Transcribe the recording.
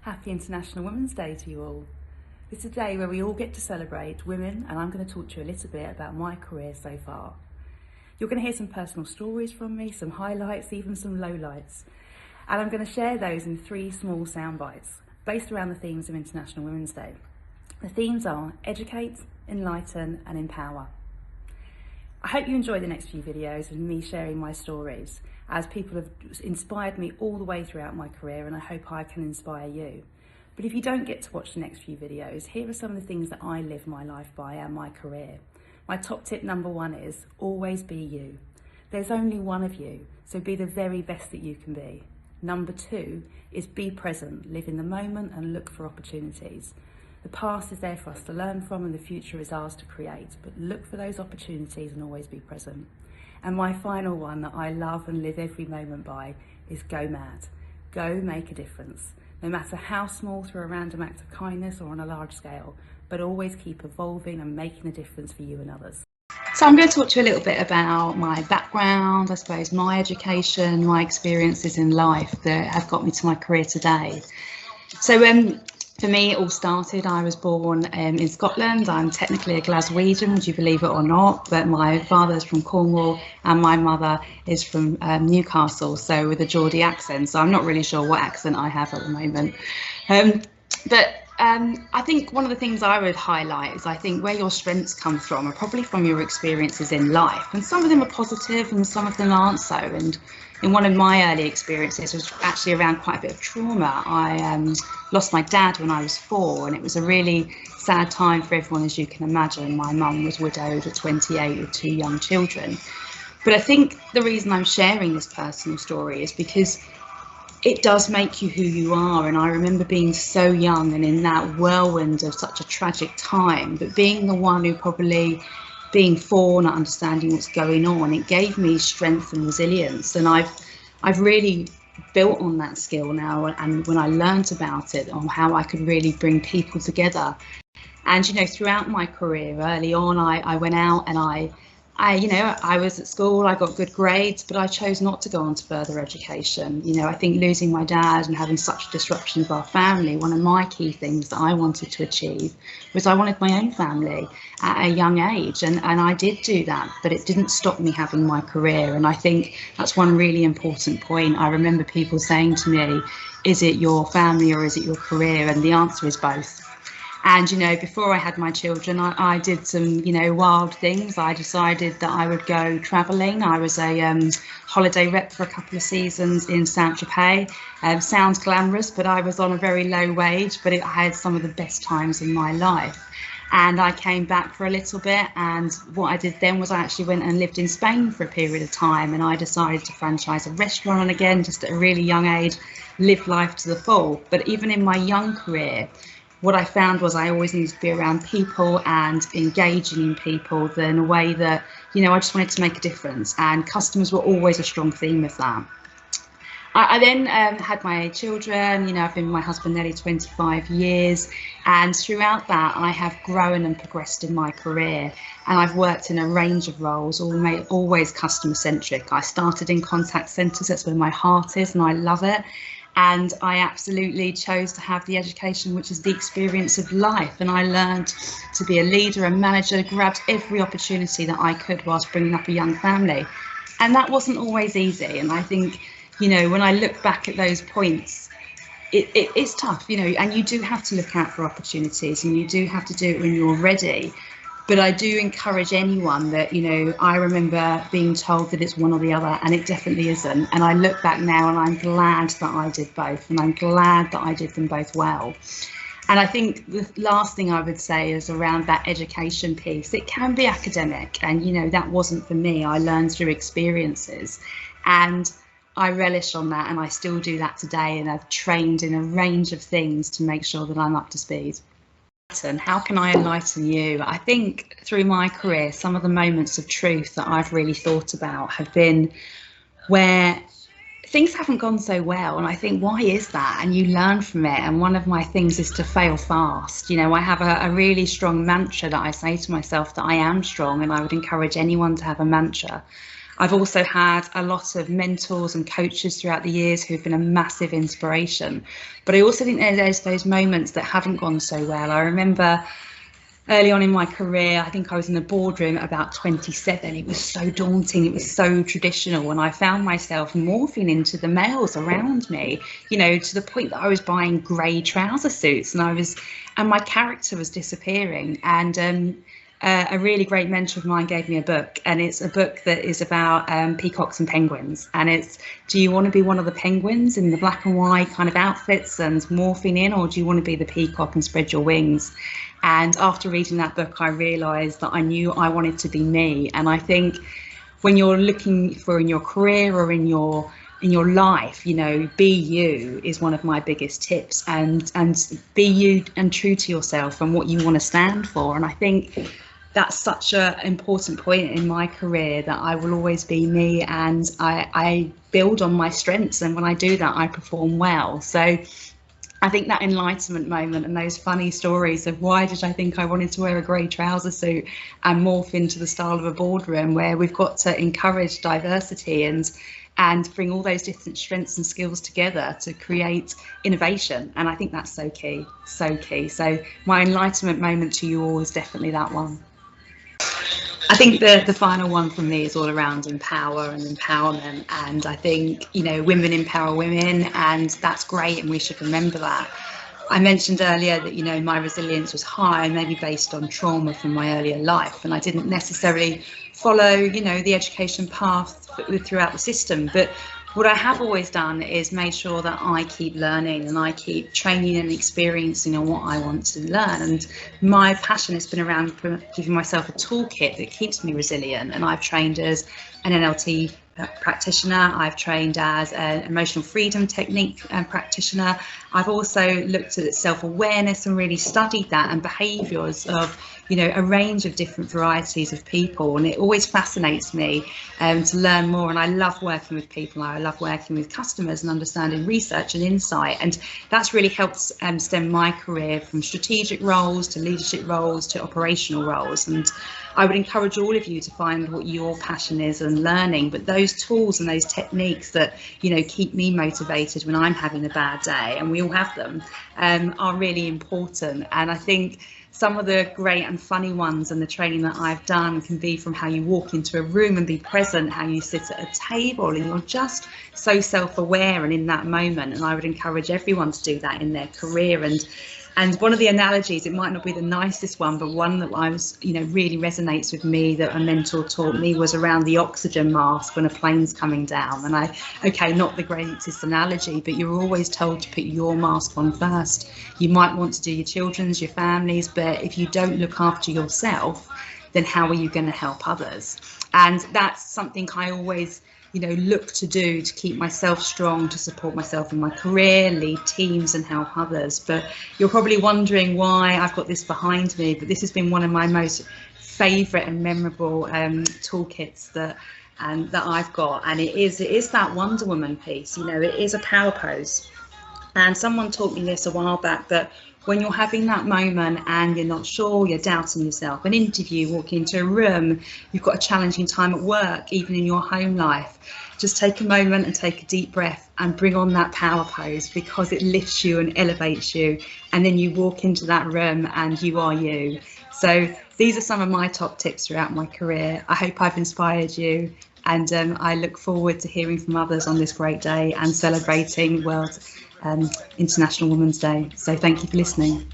Happy International Women's Day to you all. It's a day where we all get to celebrate women, and I'm going to talk to you a little bit about my career so far. You're going to hear some personal stories from me, some highlights, even some lowlights. And I'm going to share those in 3 small sound bites based around the themes of International Women's Day. The themes are educate, enlighten and empower. I hope you enjoy the next few videos and me sharing my stories, as people have inspired me all the way throughout my career, and I hope I can inspire you. But if you don't get to watch the next few videos, here are some of the things that I live my life by and my career. My top tip number 1 is always be you. There's only one of you, so be the very best that you can be. Number 2 is be present, live in the moment and look for opportunities. The past is there for us to learn from and the future is ours to create, but look for those opportunities and always be present. And my final one that I love and live every moment by is go mad. Go make a difference, no matter how small, through a random act of kindness or on a large scale, but always keep evolving and making a difference for you and others. So I'm going to talk to you a little bit about my background, I suppose my education, my experiences in life that have got me to my career today. So for me, it all started, I was born in Scotland. I'm technically a Glaswegian, would you believe it or not, but my father's from Cornwall and my mother is from Newcastle, so with a Geordie accent. So I'm not really sure what accent I have at the moment. I think one of the things I would highlight is I think where your strengths come from are probably from your experiences in life, and some of them are positive and some of them aren't so. And in one of my early experiences was actually around quite a bit of trauma. I lost my dad when I was 4, and it was a really sad time for everyone, as you can imagine. My mum was widowed at 28 with 2 young children. But I think the reason I'm sharing this personal story is because it does make you who you are. And I remember being so young and in that whirlwind of such a tragic time, but being the one who probably, being 4, not understanding what's going on, it gave me strength and resilience. And I've really built on that skill now. And when I learned about it, on how I could really bring people together. And, you know, throughout my career, early on, I went out and I was at school, I got good grades, but I chose not to go on to further education. You know, I think losing my dad and having such a disruption of our family, one of my key things that I wanted to achieve was I wanted my own family at a young age. And I did do that, but it didn't stop me having my career. And I think that's one really important point. I remember people saying to me, is it your family or is it your career? And the answer is both. And, you know, before I had my children, I did some, you know, wild things. I decided that I would go travelling. I was a holiday rep for a couple of seasons in Saint-Tropez. Sounds glamorous, but I was on a very low wage, but I had some of the best times in my life. And I came back for a little bit, and what I did then was I actually went and lived in Spain for a period of time, and I decided to franchise a restaurant, and again, just at a really young age, live life to the full. But even in my young career, what I found was I always needed to be around people and engaging in people in a way that, you know, I just wanted to make a difference, and customers were always a strong theme of that. I then had my children. You know, I've been with my husband nearly 25 years, and throughout that I have grown and progressed in my career, and I've worked in a range of roles, always customer centric. I started in contact centres, that's where my heart is, and I love it. And I absolutely chose to have the education, which is the experience of life. And I learned to be a leader and manager, grabbed every opportunity that I could whilst bringing up a young family. And that wasn't always easy. And I think, you know, when I look back at those points, it's tough, you know, and you do have to look out for opportunities, and you do have to do it when you're ready. But I do encourage anyone that, you know, I remember being told that it's one or the other, and it definitely isn't. And I look back now and I'm glad that I did both, and I'm glad that I did them both well. And I think the last thing I would say is around that education piece. It can be academic, and, you know, that wasn't for me. I learned through experiences, and I relish on that, and I still do that today. And I've trained in a range of things to make sure that I'm up to speed. And how can I enlighten you? I think through my career, some of the moments of truth that I've really thought about have been where things haven't gone so well, and I think, why is that? And you learn from it. And one of my things is to fail fast. You know, I have a really strong mantra that I say to myself, that I am strong, and I would encourage anyone to have a mantra. I've also had a lot of mentors and coaches throughout the years who've been a massive inspiration. But I also think there's those moments that haven't gone so well. I remember early on in my career, I think I was in the boardroom at about 27. It was so daunting, it was so traditional, and I found myself morphing into the males around me, you know, to the point that I was buying grey trouser suits, and my character was disappearing. And a really great mentor of mine gave me a book, and it's a book that is about peacocks and penguins, and it's, do you want to be one of the penguins in the black and white kind of outfits and morphing in, or do you want to be the peacock and spread your wings? And after reading that book, I realised that I knew I wanted to be me. And I think when you're looking for in your career or in your life, you know, be you is one of my biggest tips, and be you and true to yourself and what you want to stand for. And I think that's such an important point in my career, that I will always be me, and I build on my strengths, and when I do that, I perform well. So I think that enlightenment moment and those funny stories of why did I think I wanted to wear a grey trouser suit and morph into the style of a boardroom, where we've got to encourage diversity and bring all those different strengths and skills together to create innovation. And I think that's so key, so key. So my enlightenment moment to you all is definitely that one. I think the final one from me is all around empower and empowerment. And I think, you know, women empower women, and that's great, and we should remember that. I mentioned earlier that, you know, my resilience was high, maybe based on trauma from my earlier life, and I didn't necessarily follow, you know, the education path throughout the system. But what I have always done is made sure that I keep learning and I keep training and experiencing on what I want to learn. And my passion has been around giving myself a toolkit that keeps me resilient. And I've trained as an NLT practitioner, I've trained as an emotional freedom technique practitioner. I've also looked at self-awareness and really studied that, and behaviours of, you know, a range of different varieties of people. And it always fascinates me to learn more. And I love working with people. I love working with customers and understanding research and insight. And that's really helped stem my career from strategic roles to leadership roles to operational roles. And I would encourage all of you to find what your passion is and learning, but those tools and those techniques that, you know, keep me motivated when I'm having a bad day, and we all have them, are really important. And I think some of the great and funny ones and the training that I've done can be from how you walk into a room and be present, how you sit at a table, and you're just so self-aware and in that moment. And I would encourage everyone to do that in their career. And one of the analogies, it might not be the nicest one, but one that I was, you know, really resonates with me, that a mentor taught me, was around the oxygen mask when a plane's coming down. And okay, not the greatest analogy, but you're always told to put your mask on first. You might want to do your children's, your families, but if you don't look after yourself, then how are you going to help others? And that's something I always, you know, look to do to keep myself strong, to support myself in my career, lead teams and help others. But you're probably wondering why I've got this behind me, but this has been one of my most favourite and memorable toolkits that I've got, and it is that Wonder Woman piece. You know, it is a power pose, and someone taught me this a while back, that when you're having that moment and you're not sure, you're doubting yourself, an interview, walking into a room, you've got a challenging time at work, even in your home life, just take a moment and take a deep breath and bring on that power pose, because it lifts you and elevates you, and then you walk into that room and you are you. So these are some of my top tips throughout my career. I hope I've inspired you, and I look forward to hearing from others on this great day and celebrating International Women's Day. So thank you for listening.